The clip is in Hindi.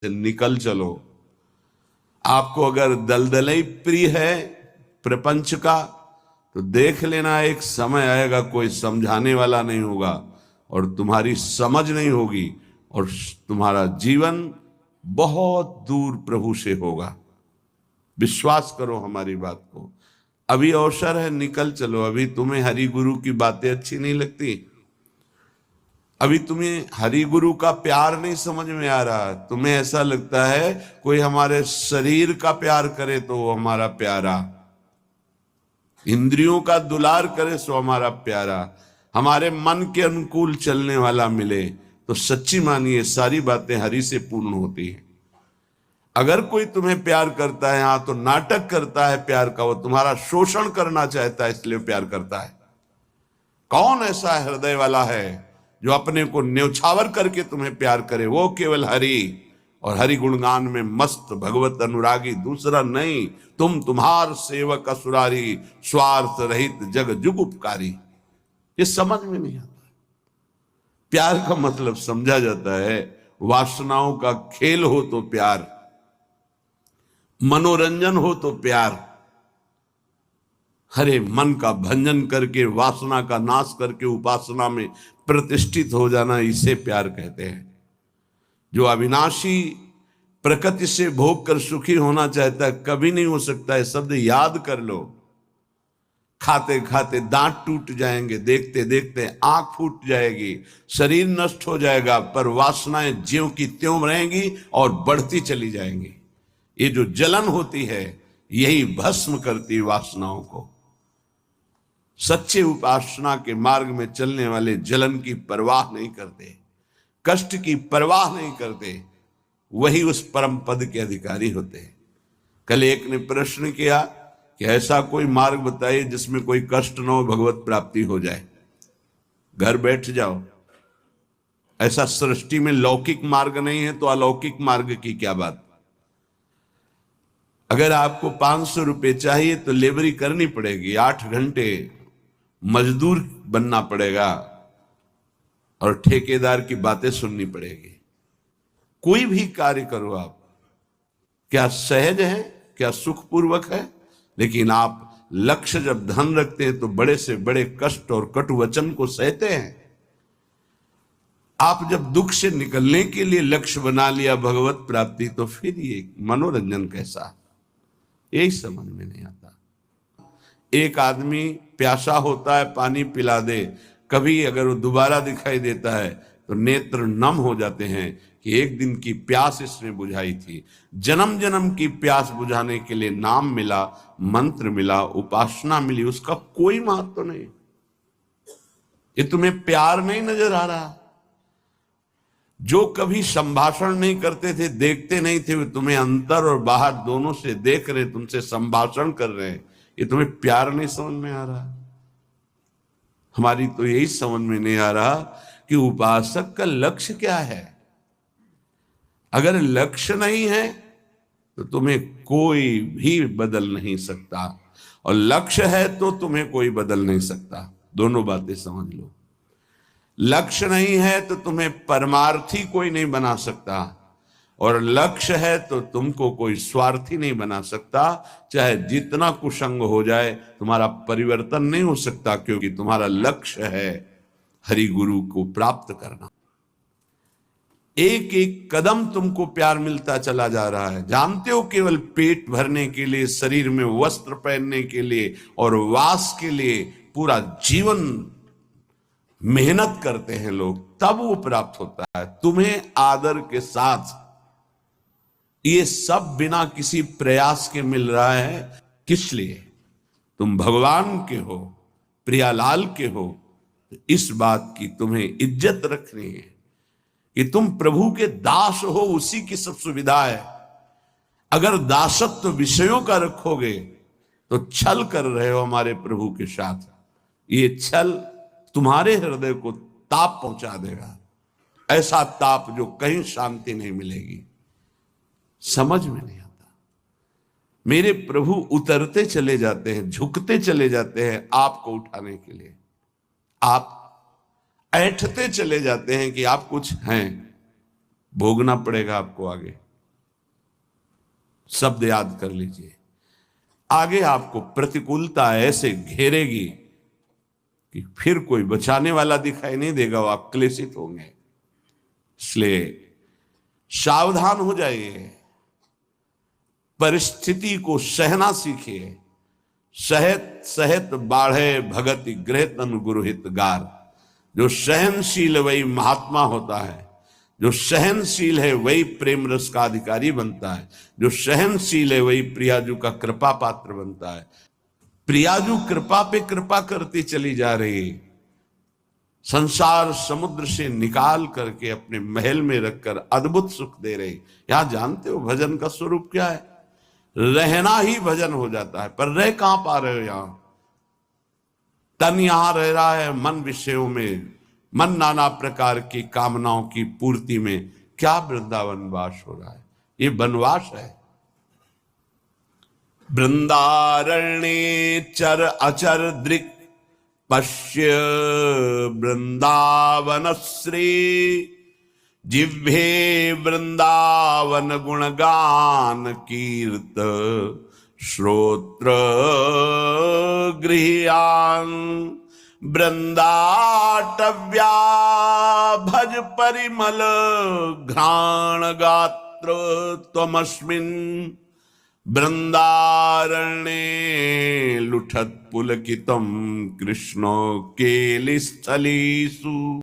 से निकल चलो। आपको अगर दलदली प्रिय है प्रपंच का, तो देख लेना एक समय आएगा कोई समझाने वाला नहीं होगा और तुम्हारी समझ नहीं होगी और तुम्हारा जीवन बहुत दूर प्रभु से होगा। विश्वास करो हमारी बात को। अभी अवसर है, निकल चलो। अभी तुम्हें हरि गुरु की बातें अच्छी नहीं लगती, अभी तुम्हें हरि गुरु का प्यार नहीं समझ में आ रहा, तुम्हें ऐसा लगता है कोई हमारे शरीर का प्यार करे तो वो हमारा प्यारा, इंद्रियों का दुलार करे सो हमारा प्यारा, हमारे मन के अनुकूल चलने वाला मिले तो सच्ची मानिए सारी बातें हरि से पूर्ण होती है। अगर कोई तुम्हें प्यार करता है, हाँ, तो नाटक करता है प्यार का, वो तुम्हारा शोषण करना चाहता है इसलिए प्यार करता है। कौन ऐसा हृदय वाला है जो अपने को न्यौछावर करके तुम्हें प्यार करे? वो केवल हरि और हरि गुणगान में मस्त भगवत अनुरागी, दूसरा नहीं। तुम तुम्हार सेवक असुरारी, स्वार्थ रहित जग जुग उपकारी। ये समझ में नहीं आता। प्यार का मतलब समझा जाता है वासनाओं का खेल हो तो प्यार, मनोरंजन हो तो प्यार, हरे मन का भंजन करके वासना का नाश करके उपासना में प्रतिष्ठित हो जाना, इसे प्यार कहते हैं। जो अविनाशी प्रकृति से भोग कर सुखी होना चाहता है कभी नहीं हो सकता है। शब्द याद कर लो। खाते खाते दांत टूट जाएंगे, देखते देखते आंख फूट जाएगी, शरीर नष्ट हो जाएगा, पर वासनाएं ज्यों की त्यों रहेंगी और बढ़ती चली जाएंगी। ये जो जलन होती है यही भस्म करती वासनाओं को। सच्चे उपासना के मार्ग में चलने वाले जलन की परवाह नहीं करते, कष्ट की परवाह नहीं करते, वही उस परम पद के अधिकारी होते हैं। कल एक ने प्रश्न किया कि ऐसा कोई मार्ग बताइए जिसमें कोई कष्ट न हो, भगवत प्राप्ति हो जाए। घर बैठ जाओ। ऐसा सृष्टि में लौकिक मार्ग नहीं है तो अलौकिक मार्ग की क्या बात। अगर आपको 500 रुपए चाहिए तो लेबरी करनी पड़ेगी, 8 घंटे मजदूर बनना पड़ेगा और ठेकेदार की बातें सुननी पड़ेगी। कोई भी कार्य करो आप, क्या सहज है, क्या सुखपूर्वक है, लेकिन आप लक्ष्य जब धन रखते हैं तो बड़े से बड़े कष्ट और कटु वचन को सहते हैं। आप जब दुख से निकलने के लिए लक्ष्य बना लिया भगवत प्राप्ति, तो फिर ये मनोरंजन कैसा, यही समझ में नहीं आता। एक आदमी प्यासा होता है, पानी पिला दे, कभी अगर वो दोबारा दिखाई देता है तो नेत्र नम हो जाते हैं कि एक दिन की प्यास इसने बुझाई थी। जन्म जन्म की प्यास बुझाने के लिए नाम मिला, मंत्र मिला, उपासना मिली, उसका कोई महत्व नहीं। ये तुम्हें प्यार नहीं नजर आ रहा। जो कभी संभाषण नहीं करते थे, देखते नहीं थे, वे तुम्हें अंदर और बाहर दोनों से देख रहे, तुमसे संभाषण कर रहे हैं, ये तुम्हें प्यार नहीं समझ में आ रहा। हमारी तो यही समझ में नहीं आ रहा कि उपासक का लक्ष्य क्या है। अगर लक्ष्य नहीं है तो तुम्हें कोई भी बदल नहीं सकता, और लक्ष्य है तो तुम्हें कोई बदल नहीं सकता। दोनों बातें समझ लो। लक्ष्य नहीं है तो तुम्हें परमार्थी कोई नहीं बना सकता, और लक्ष्य है तो तुमको कोई स्वार्थी नहीं बना सकता। चाहे जितना कुसंग हो जाए, तुम्हारा परिवर्तन नहीं हो सकता, क्योंकि तुम्हारा लक्ष्य है हरि गुरु को प्राप्त करना। एक एक कदम तुमको प्यार मिलता चला जा रहा है। जानते हो, केवल पेट भरने के लिए, शरीर में वस्त्र पहनने के लिए और वास के लिए पूरा जीवन मेहनत करते हैं लोग, तब वो प्राप्त होता है। तुम्हें आदर के साथ ये सब बिना किसी प्रयास के मिल रहा है। किस लिए? तुम भगवान के हो, प्रियालाल के हो, इस बात की तुम्हें इज्जत रखनी है कि तुम प्रभु के दास हो, उसी की सब सुविधा है। अगर दासत्व विषयों का रखोगे तो छल कर रहे हो हमारे प्रभु के साथ। ये छल तुम्हारे हृदय को ताप पहुंचा देगा, ऐसा ताप जो कहीं शांति नहीं मिलेगी। समझ में नहीं आता। मेरे प्रभु उतरते चले जाते हैं, झुकते चले जाते हैं आपको उठाने के लिए। आप ऐंठते चले जाते हैं कि आप कुछ हैं, भोगना पड़ेगा आपको आगे। शब्द याद कर लीजिए। आगे आपको प्रतिकूलता ऐसे घेरेगी कि फिर कोई बचाने वाला दिखाई नहीं देगा, वो आप क्लेशित होंगे। इसलिए सावधान हो जाइए, परिस्थिति को सहना सीखिए। सहत सहत बाढ़े भगति गृह तन गुरु हितगार। जो सहनशील वही महात्मा होता है, जो सहनशील है वही प्रेम रस का अधिकारी बनता है, जो सहनशील है वही प्रियाजू का कृपा पात्र बनता है। प्रियाजू कृपा पे कृपा करती चली जा रही, संसार समुद्र से निकाल करके अपने महल में रखकर अद्भुत सुख दे रही। यहां जानते हो भजन का स्वरूप क्या है? रहना ही भजन हो जाता है, पर रह कहां पा रहे हो? यहां तन यहां रह रहा है मन विषयों में, मन नाना प्रकार की कामनाओं की पूर्ति में। क्या वृंदावन वास हो रहा है? ये वनवास है। वृंदारण्ये चर अचर दृक् पश्य वृंदावन श्री। जिह्वे वृंदावन गुणगान कीर्त श्रोत्र गृह्यान। वृंदाटव्या भज परिमल घ्राण गात्र त्वमस्मिन्। वृंदारण्ये लुठत पुलकितम कृष्णो केलिस्थलीषु।